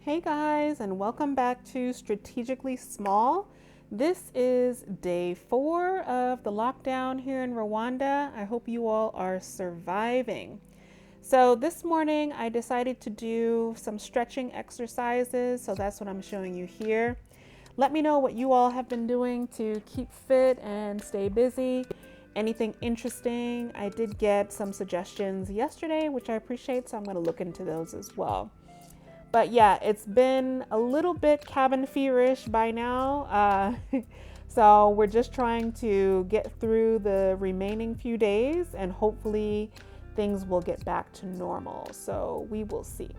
Hey guys, and welcome back to Strategically Small. This is day 4 of the lockdown here in Rwanda. I hope you all are surviving. So this morning I decided to do some stretching exercises, so that's what I'm showing you here. Let me know what you all have been doing to keep fit and stay busy. Anything interesting? I did get some suggestions yesterday, which I appreciate, so I'm going to look into those as well. But yeah, it's been a little bit cabin-feverish by now. So we're just trying to get through the remaining few days and hopefully things will get back to normal. So we will see.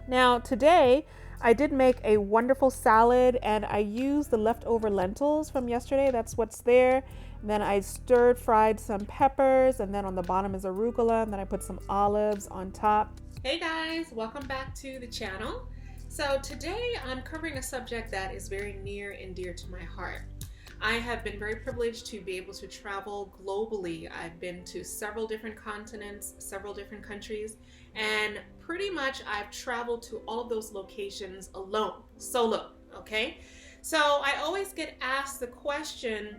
Now today, I did make a wonderful salad and I used the leftover lentils from yesterday. That's what's there. And then I stir-fried some peppers, and then on the bottom is arugula, and then I put some olives on top. Hey guys, welcome back to the channel. So today I'm covering a subject that is very near and dear to my heart. I have been very privileged to be able to travel globally. I've been to several different continents, several different countries, and pretty much I've traveled to all of those locations alone, solo, okay? So I always get asked the question,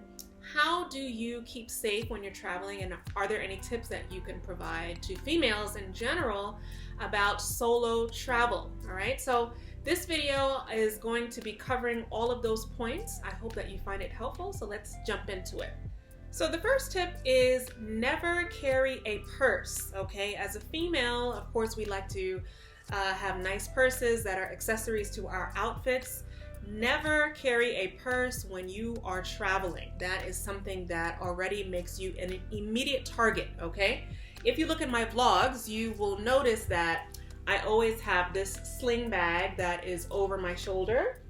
how do you keep safe when you're traveling, and are there any tips that you can provide to females in general about solo travel? All right, so this video is going to be covering all of those points. I hope that you find it helpful, so let's jump into it. So the first tip is never carry a purse, okay? As a female, of course, we like to have nice purses that are accessories to our outfits. Never carry a purse when you are traveling. That is something that already makes you an immediate target, okay? If you look at my vlogs, you will notice that I always have this sling bag that is over my shoulder.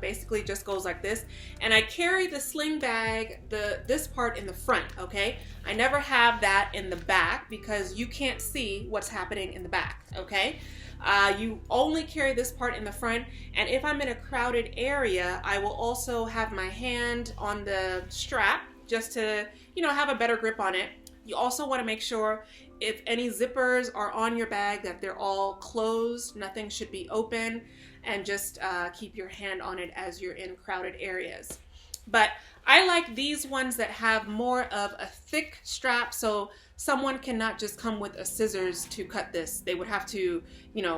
Basically just goes like this. And I carry the sling bag, this part in the front, okay? I never have that in the back because you can't see what's happening in the back, okay? You only carry this part in the front, and if I'm in a crowded area, I will also have my hand on the strap just to, have a better grip on it. You also want to make sure if any zippers are on your bag that they're all closed, nothing should be open, and just keep your hand on it as you're in crowded areas. But I like these ones that have more of a thick strap, so someone cannot just come with a scissors to cut this. They would have to,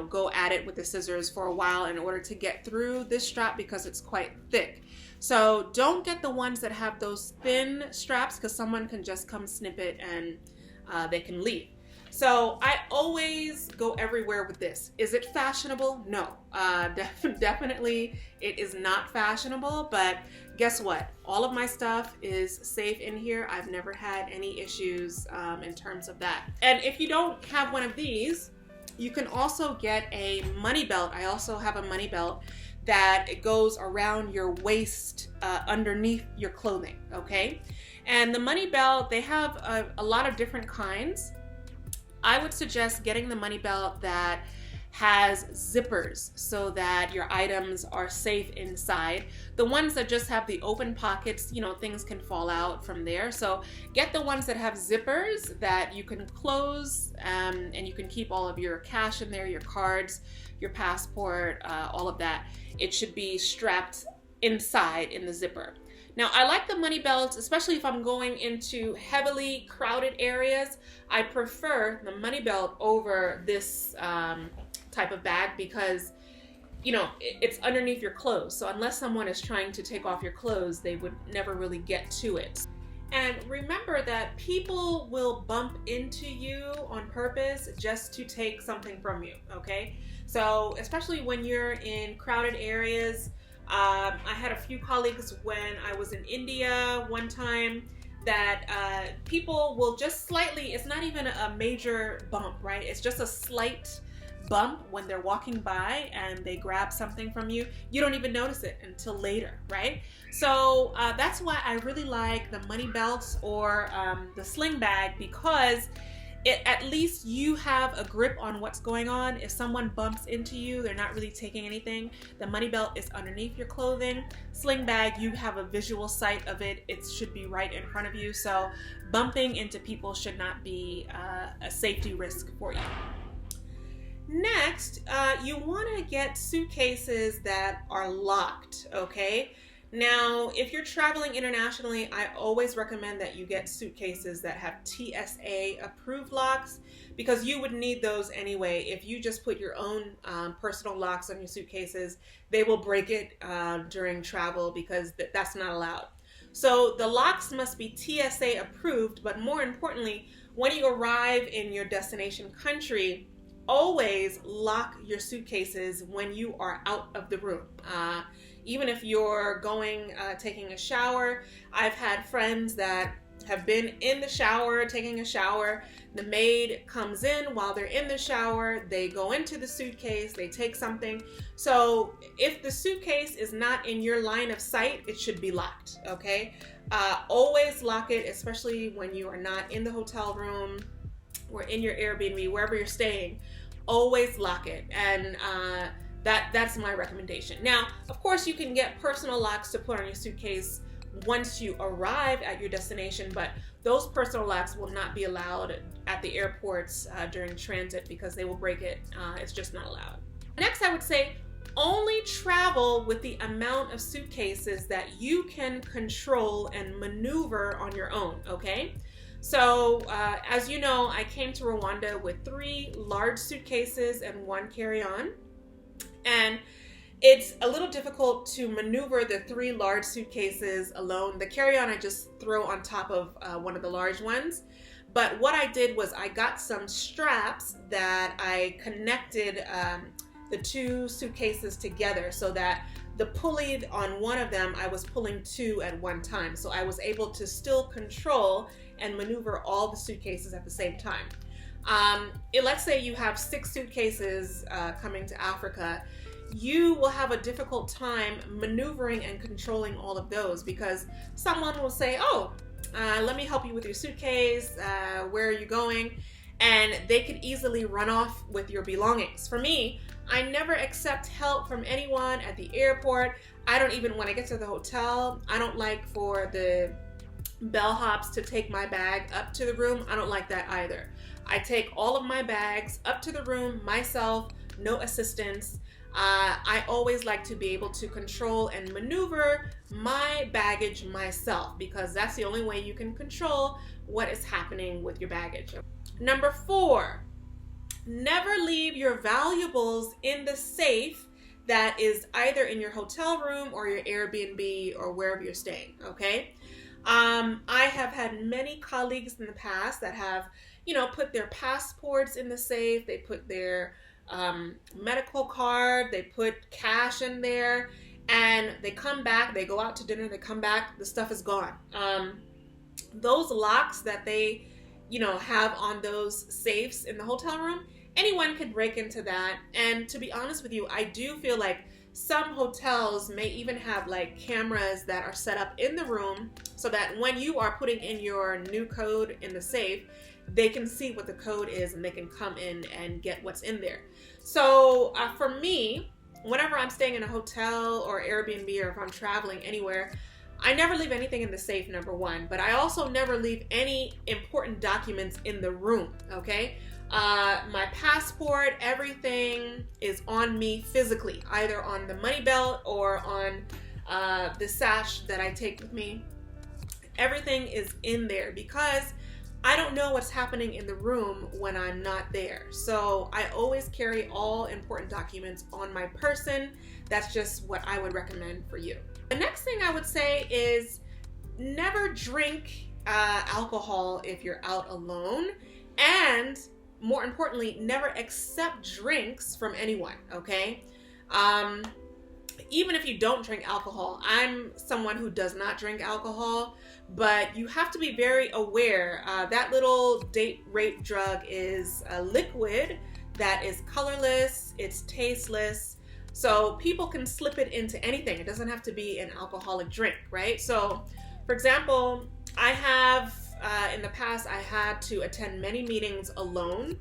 go at it with the scissors for a while in order to get through this strap because it's quite thick. So don't get the ones that have those thin straps because someone can just come snip it and they can leave. So I always go everywhere with this. Is it fashionable? No, definitely it is not fashionable, but guess what? All of my stuff is safe in here. I've never had any issues in terms of that. And if you don't have one of these, you can also get a money belt. I also have a money belt that it goes around your waist underneath your clothing, okay? And the money belt, they have a lot of different kinds. I would suggest getting the money belt that has zippers so that your items are safe inside. The ones that just have the open pockets, things can fall out from there. So get the ones that have zippers that you can close and you can keep all of your cash in there, your cards, your passport, all of that. It should be strapped inside in the zipper. Now, I like the money belts, especially if I'm going into heavily crowded areas. I prefer the money belt over this type of bag because, it's underneath your clothes. So unless someone is trying to take off your clothes, they would never really get to it. And remember that people will bump into you on purpose just to take something from you, okay? So especially when you're in crowded areas, I had a few colleagues when I was in India one time that people will just slightly, it's not even a major bump, right? It's just a slight bump when they're walking by and they grab something from you. You don't even notice it until later, right? So that's why I really like the money belts or the sling bag because at least you have a grip on what's going on. If someone bumps into you, they're not really taking anything. The money belt is underneath your clothing. Sling bag, you have a visual sight of it. It should be right in front of you. So bumping into people should not be a safety risk for you. Next, you want to get suitcases that are locked, okay? Now, if you're traveling internationally, I always recommend that you get suitcases that have TSA approved locks, because you would need those anyway. If you just put your own personal locks on your suitcases, they will break it during travel, because that's not allowed. So the locks must be TSA approved, but more importantly, when you arrive in your destination country, always lock your suitcases when you are out of the room. Even if you're going, taking a shower, I've had friends that have been in the shower, taking a shower. The maid comes in while they're in the shower. They go into the suitcase, they take something. So if the suitcase is not in your line of sight, it should be locked, okay? Always lock it, especially when you are not in the hotel room or in your Airbnb, wherever you're staying. Always lock it. And that's my recommendation. Now, of course, you can get personal locks to put on your suitcase once you arrive at your destination, but those personal locks will not be allowed at the airports during transit, because they will break it. It's just not allowed. Next, I would say only travel with the amount of suitcases that you can control and maneuver on your own, okay? So as you know, I came to Rwanda with 3 large suitcases and 1 carry-on. And it's a little difficult to maneuver the 3 large suitcases alone. The carry-on I just throw on top of one of the large ones. But what I did was I got some straps that I connected the 2 suitcases together, so that the pulley on one of them, I was pulling 2 at one time. So I was able to still control and maneuver all the suitcases at the same time. Let's say you have 6 suitcases coming to Africa. You will have a difficult time maneuvering and controlling all of those, because someone will say, oh, let me help you with your suitcase. Where are you going? And they could easily run off with your belongings. For me, I never accept help from anyone at the airport. I don't even, when I get to the hotel, I don't like for the bellhops to take my bag up to the room. I don't like that either. I take all of my bags up to the room myself, no assistance. I always like to be able to control and maneuver my baggage myself, because that's the only way you can control what is happening with your baggage. Number 4, never leave your valuables in the safe that is either in your hotel room or your Airbnb or wherever you're staying, okay? I have had many colleagues in the past that have, put their passports in the safe. They put their medical card, they put cash in there, and they come back, they go out to dinner, they come back, the stuff is gone. Those locks that they, have on those safes in the hotel room, anyone could break into that. And to be honest with you, I do feel like some hotels may even have like cameras that are set up in the room, so that when you are putting in your new code in the safe, they can see what the code is and they can come in and get what's in there. So for me, whenever I'm staying in a hotel or Airbnb, or if I'm traveling anywhere, I never leave anything in the safe, number 1, but I also never leave any important documents in the room, okay? My passport, everything is on me physically, either on the money belt or on the sash that I take with me. Everything is in there, because I don't know what's happening in the room when I'm not there. So I always carry all important documents on my person. That's just what I would recommend for you. The next thing I would say is never drink alcohol if you're out alone, and more importantly, never accept drinks from anyone, okay? Even if you don't drink alcohol, I'm someone who does not drink alcohol, but you have to be very aware. That little date rape drug is a liquid that is colorless, it's tasteless, so people can slip it into anything. It doesn't have to be an alcoholic drink, right? So, for example, I have, in the past, I had to attend many meetings alone.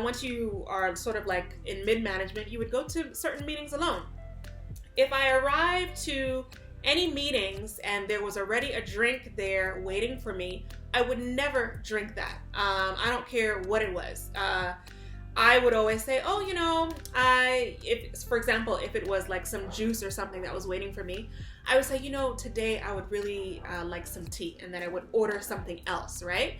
Once you are sort of like in mid-management, you would go to certain meetings alone. If I arrived to any meetings and there was already a drink there waiting for me, I would never drink that. I don't care what it was. I would always say, oh, for example, if it was like some juice or something that was waiting for me, I would say, today I would really like some tea, and then I would order something else, right?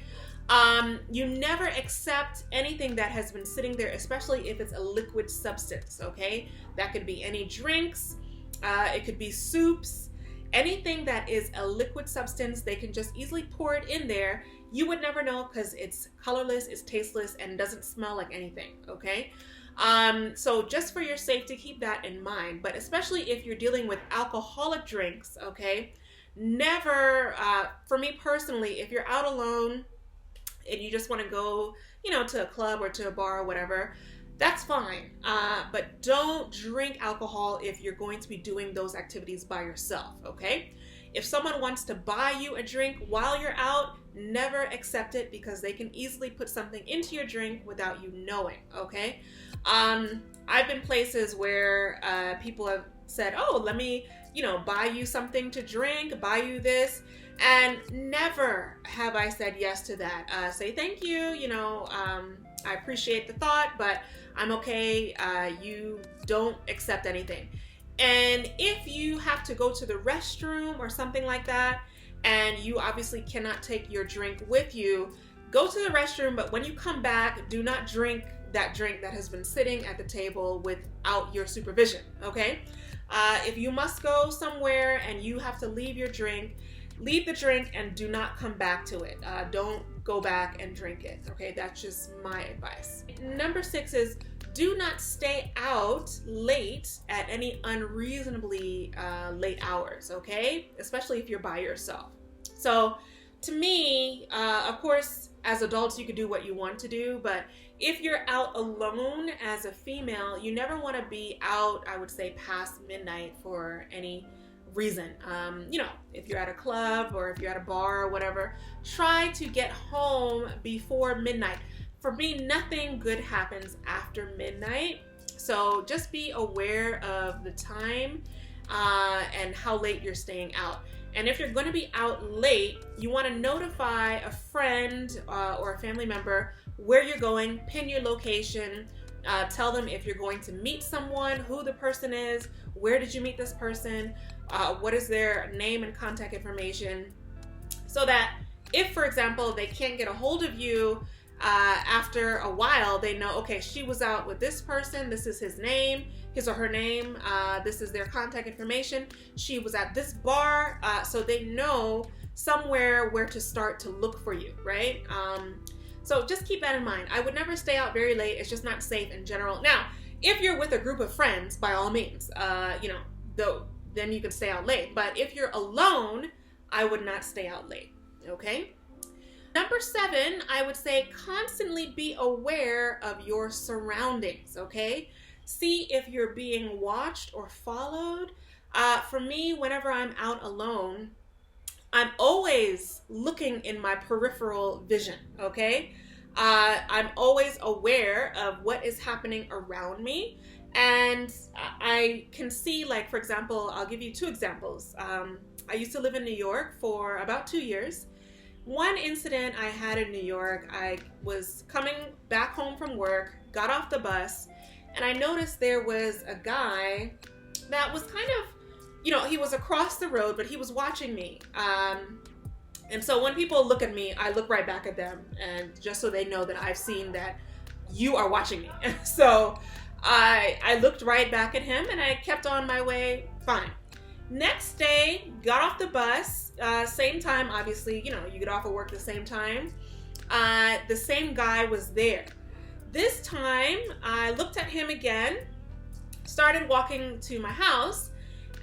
You never accept anything that has been sitting there, especially if it's a liquid substance, okay? That could be any drinks, it could be soups, anything that is a liquid substance. They can just easily pour it in there. You would never know because it's colorless, it's tasteless, and doesn't smell like anything, okay? So just for your safety, keep that in mind. But especially if you're dealing with alcoholic drinks, okay? Never, for me personally, if you're out alone and you just want to go, to a club or to a bar or whatever, that's fine. But don't drink alcohol if you're going to be doing those activities by yourself, okay? If someone wants to buy you a drink while you're out, never accept it because they can easily put something into your drink without you knowing, okay? I've been places where people have said, oh, let me, buy you something to drink, buy you this. And never have I said yes to that. Say thank you, I appreciate the thought, but I'm okay. You don't accept anything. And if you have to go to the restroom or something like that, and you obviously cannot take your drink with you, go to the restroom, but when you come back, do not drink that drink that has been sitting at the table without your supervision, okay? If you must go somewhere and you have to leave your drink, leave the drink and do not come back to it. Don't go back and drink it, okay? That's just my advice. Number 6 is do not stay out late at any unreasonably late hours, okay? Especially if you're by yourself. So to me, of course, as adults, you can do what you want to do, but if you're out alone as a female, you never want to be out, I would say, past midnight for any reason. If you're at a club or if you're at a bar or whatever, try to get home before midnight. For me, nothing good happens after midnight. So just be aware of the time and how late you're staying out. And if you're going to be out late, you want to notify a friend or a family member where you're going, pin your location, tell them if you're going to meet someone, who the person is, where did you meet this person, what is their name and contact information, so that if, for example, they can't get a hold of you after a while, they know, okay, she was out with this person, this is his name, his or her name, this is their contact information, she was at this bar, so they know somewhere where to start to look for you, right? So just keep that in mind. I would never stay out very late. It's just not safe in general. Now, if you're with a group of friends, by all means, then you can stay out late. But if you're alone, I would not stay out late, okay? Number 7, I would say constantly be aware of your surroundings, okay? See if you're being watched or followed. For me, whenever I'm out alone, I'm always looking in my peripheral vision, okay? I'm always aware of what is happening around me. And I can see, like, for example, I'll give you 2 examples. I used to live in New York for about 2 years. One incident I had in New York, I was coming back home from work, got off the bus, and I noticed there was a guy that was kind of, he was across the road, but he was watching me. And so when people look at me, I look right back at them, and just so they know that I've seen that you are watching me. So I looked right back at him and I kept on my way fine. Next day, got off the bus, same time, obviously, you get off of work the same time. The same guy was there. This time, I looked at him again, started walking to my house,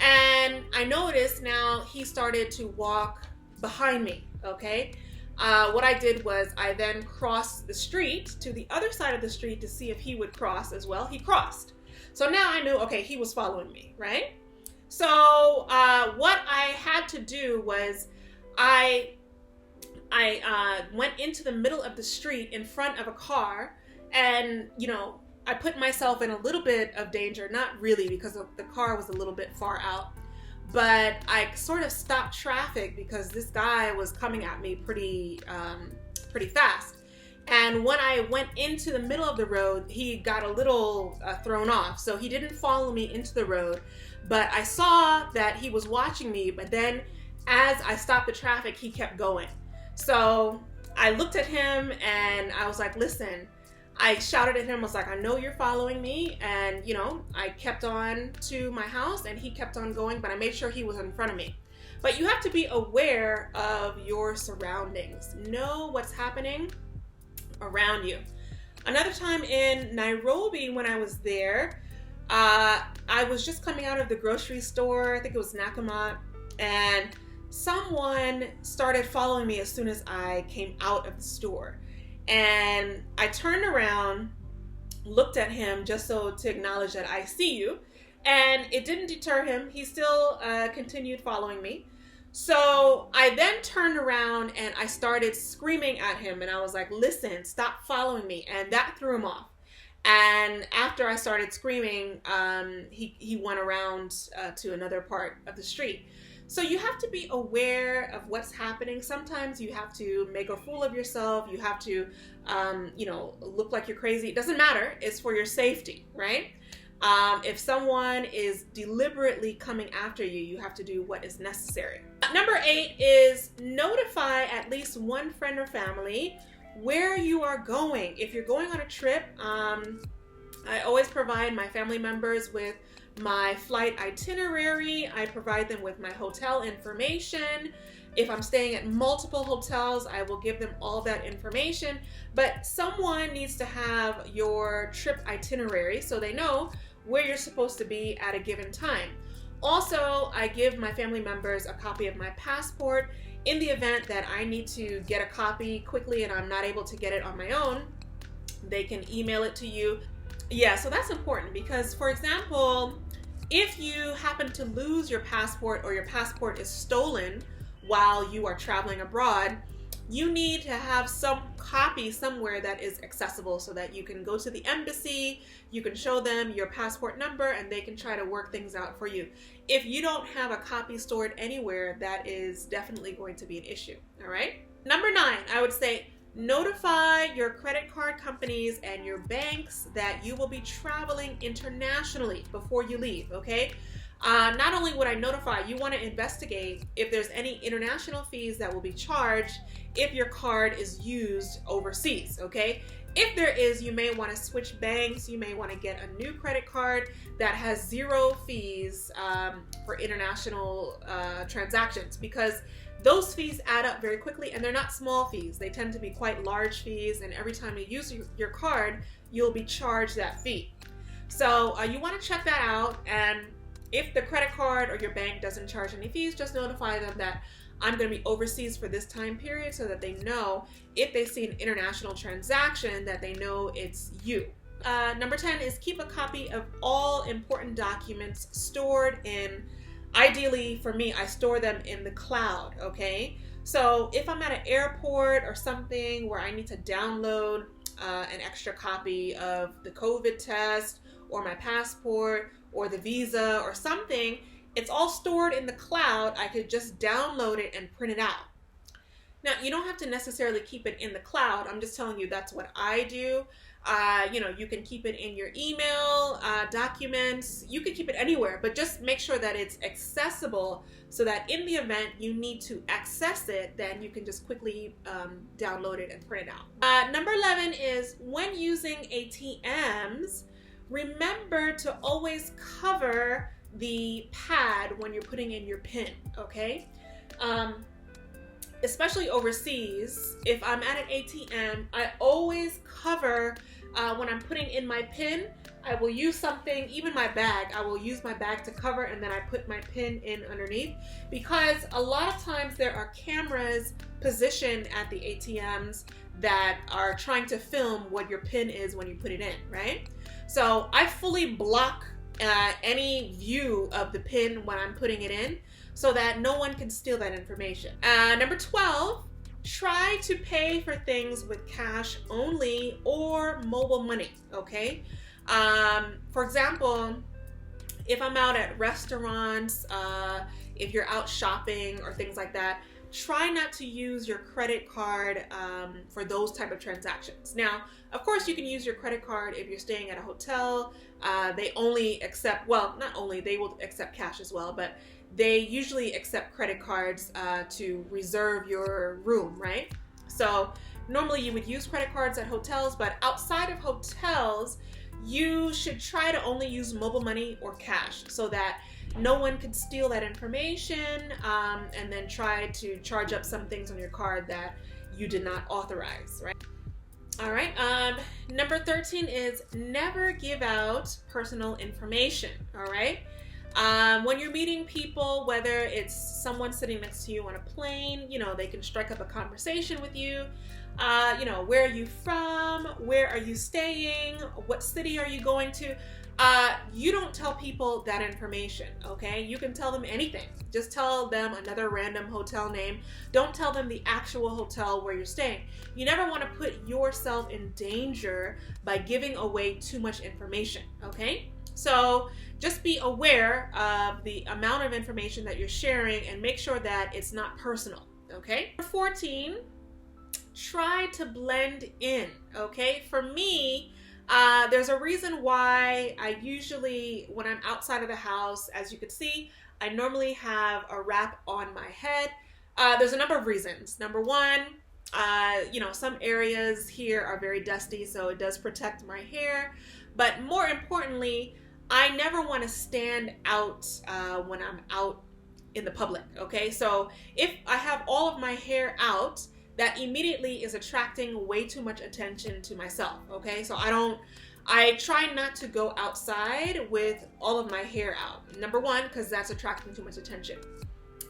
and I noticed now he started to walk behind me, okay? What I did was I then crossed the street to the other side of the street to see if he would cross as well. He crossed. So now I knew, okay, he was following me, right? So what I had to do was I went into the middle of the street in front of a car, and, I put myself in a little bit of danger, not really because the car was a little bit far out, but I sort of stopped traffic because this guy was coming at me pretty fast. And when I went into the middle of the road, he got a little thrown off. So he didn't follow me into the road, but I saw that he was watching me. But then as I stopped the traffic, he kept going. So I looked at him and I was like, listen, I shouted at him. I was like, I know you're following me. And, you know, I kept on to my house and he kept on going, but I made sure he was in front of me. But you have to be aware of your surroundings. Know what's happening around you. Another time in Nairobi when I was there, I was just coming out of the grocery store. I think it was Nakumatt, and someone started following me as soon as I came out of the store. And I turned around, looked at him just so to acknowledge that I see you, and it didn't deter him. He still continued following me. So I then turned around and I started screaming at him, and I was like, listen, stop following me. And that threw him off. And after I started screaming, he went around to another part of the street. So you have to be aware of what's happening. Sometimes you have to make a fool of yourself. You have to, look like you're crazy. It doesn't matter. It's for your safety, right? If someone is deliberately coming after you, you have to do what is necessary. Number 8 is notify at least one friend or family where you are going. If you're going on a trip, I always provide my family members with my flight itinerary. I provide them with my hotel information. If I'm staying at multiple hotels, I will give them all that information. But someone needs to have your trip itinerary so they know where you're supposed to be at a given time. Also, I give my family members a copy of my passport. In the event that I need to get a copy quickly and I'm not able to get it on my own, they can email it to you. Yeah, so that's important because, for example, if you happen to lose your passport or your passport is stolen while you are traveling abroad, you need to have some copy somewhere that is accessible so that you can go to the embassy, you can show them your passport number, and they can try to work things out for you. If you don't have a copy stored anywhere, that is definitely going to be an issue, all right? Number 9, I would say notify your credit card companies and your banks that you will be traveling internationally before you leave, okay? Not only would I notify, you want to investigate if there's any international fees that will be charged if your card is used overseas, okay? If there is, you may want to switch banks. You may want to get a new credit card that has 0 fees for international transactions, because those fees add up very quickly, and they're not small fees. They tend to be quite large fees, and every time you use your card, you'll be charged that fee. So you want to check that out, and if the credit card or your bank doesn't charge any fees, just notify them that I'm going to be overseas for this time period so that they know if they see an international transaction that they know it's you. Number 10 is keep a copy of all important documents stored in, ideally for me, I store them in the cloud, okay? So if I'm at an airport or something where I need to download an extra copy of the COVID test or my passport or the visa or something, it's all stored in the cloud. I could just download it and print it out. Now, you don't have to necessarily keep it in the cloud. I'm just telling you that's what I do. You can keep it in your email, documents. You can keep it anywhere, but just make sure that it's accessible so that in the event you need to access it, then you can just quickly download it and print it out. Number 11 is when using ATMs, remember to always cover the pad when you're putting in your PIN, okay? Especially overseas, if I'm at an ATM, I always cover when I'm putting in my PIN. I will use something, even my bag, I will use my bag to cover, and then I put my PIN in underneath, because a lot of times there are cameras positioned at the ATMs that are trying to film what your PIN is when you put it in, right? So I fully block any view of the PIN when I'm putting it in so that no one can steal that information. Number 12, try to pay for things with cash only or mobile money, okay? For example, if I'm out at restaurants, if you're out shopping or things like that, try not to use your credit card for those type of transactions. Now, of course, you can use your credit card if you're staying at a hotel. They only accept, well, not only, they will accept cash as well, but they usually accept credit cards to reserve your room, right? So normally you would use credit cards at hotels, but outside of hotels, you should try to only use mobile money or cash so that no one could steal that information and then try to charge up some things on your card that you did not authorize, right? All right, number 13 is never give out personal information, all right? When you're meeting people, whether it's someone sitting next to you on a plane, you know, they can strike up a conversation with you. You know, where are you from? Where are you staying? What city are you going to? You don't tell people that information, okay? You can tell them anything. Just tell them another random hotel name. Don't tell them the actual hotel where you're staying. You never want to put yourself in danger by giving away too much information, okay? So just be aware of the amount of information that you're sharing and make sure that it's not personal, okay? Number 14, try to blend in, okay? For me, there's a reason why I usually, when I'm outside of the house, as you can see, I normally have a wrap on my head. There's a number of reasons. Number one, you know, some areas here are very dusty, so it does protect my hair. But more importantly, I never want to stand out when I'm out in the public, okay? So if I have all of my hair out, that immediately is attracting way too much attention to myself, okay? So I try not to go outside with all of my hair out. Number one, because that's attracting too much attention.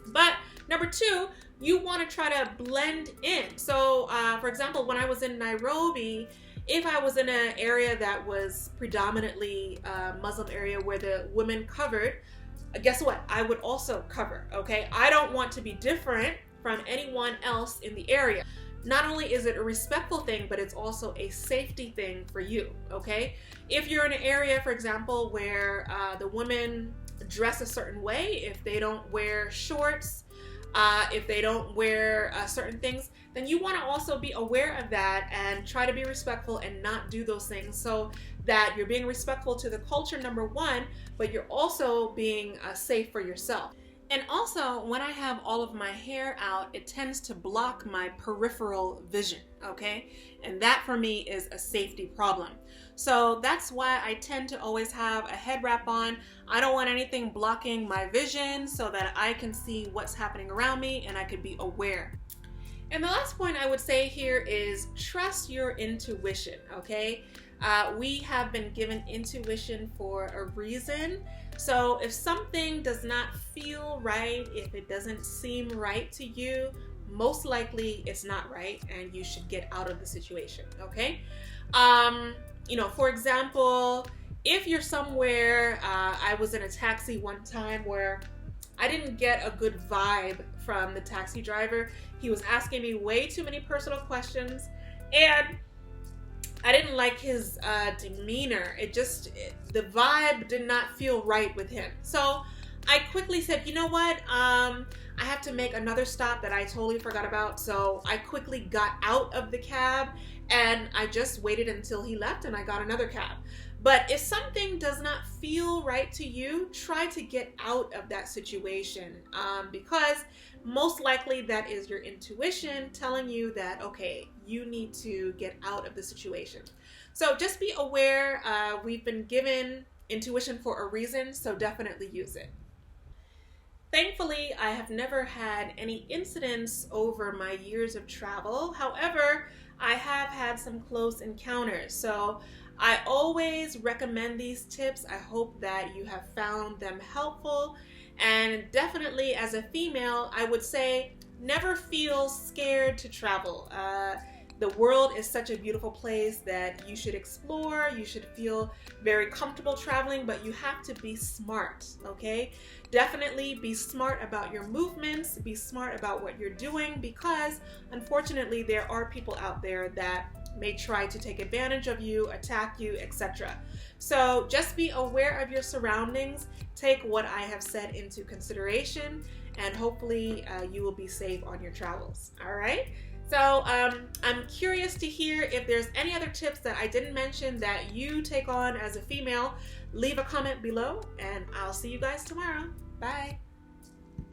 But number two, you want to try to blend in. So for example, when I was in Nairobi, if I was in an area that was predominantly a Muslim area where the women covered, guess what? I would also cover, okay? I don't want to be different from anyone else in the area. Not only is it a respectful thing, but it's also a safety thing for you, okay? If you're in an area, for example, where the women dress a certain way, if they don't wear shorts, if they don't wear certain things, then you want to also be aware of that and try to be respectful and not do those things so that you're being respectful to the culture, number one, but you're also being safe for yourself. And also, when I have all of my hair out, it tends to block my peripheral vision, okay? And that for me is a safety problem. So that's why I tend to always have a head wrap on. I don't want anything blocking my vision so that I can see what's happening around me and I could be aware. And the last point I would say here is trust your intuition, okay? We have been given intuition for a reason. So if something does not feel right, if it doesn't seem right to you, most likely it's not right and you should get out of the situation, okay? You know, for example, if you're somewhere, I was in a taxi one time where I didn't get a good vibe from the taxi driver. He was asking me way too many personal questions and I didn't like his demeanor. The vibe did not feel right with him. So I quickly said, you know what? I have to make another stop that I totally forgot about. So I quickly got out of the cab and I just waited until he left and I got another cab. But if something does not feel right to you, try to get out of that situation because most likely that is your intuition telling you that, okay, you need to get out of the situation. So just be aware, we've been given intuition for a reason, so definitely use it. Thankfully, I have never had any incidents over my years of travel. However, I have had some close encounters. So I always recommend these tips. I hope that you have found them helpful. And definitely as a female, I would say never feel scared to travel. The world is such a beautiful place that you should explore. You should feel very comfortable traveling, but you have to be smart, okay? Definitely be smart about your movements, be smart about what you're doing because unfortunately there are people out there that may try to take advantage of you, attack you, etc. So just be aware of your surroundings. Take what I have said into consideration, and hopefully you will be safe on your travels. All right. So I'm curious to hear if there's any other tips that I didn't mention that you take on as a female. Leave a comment below, and I'll see you guys tomorrow. Bye.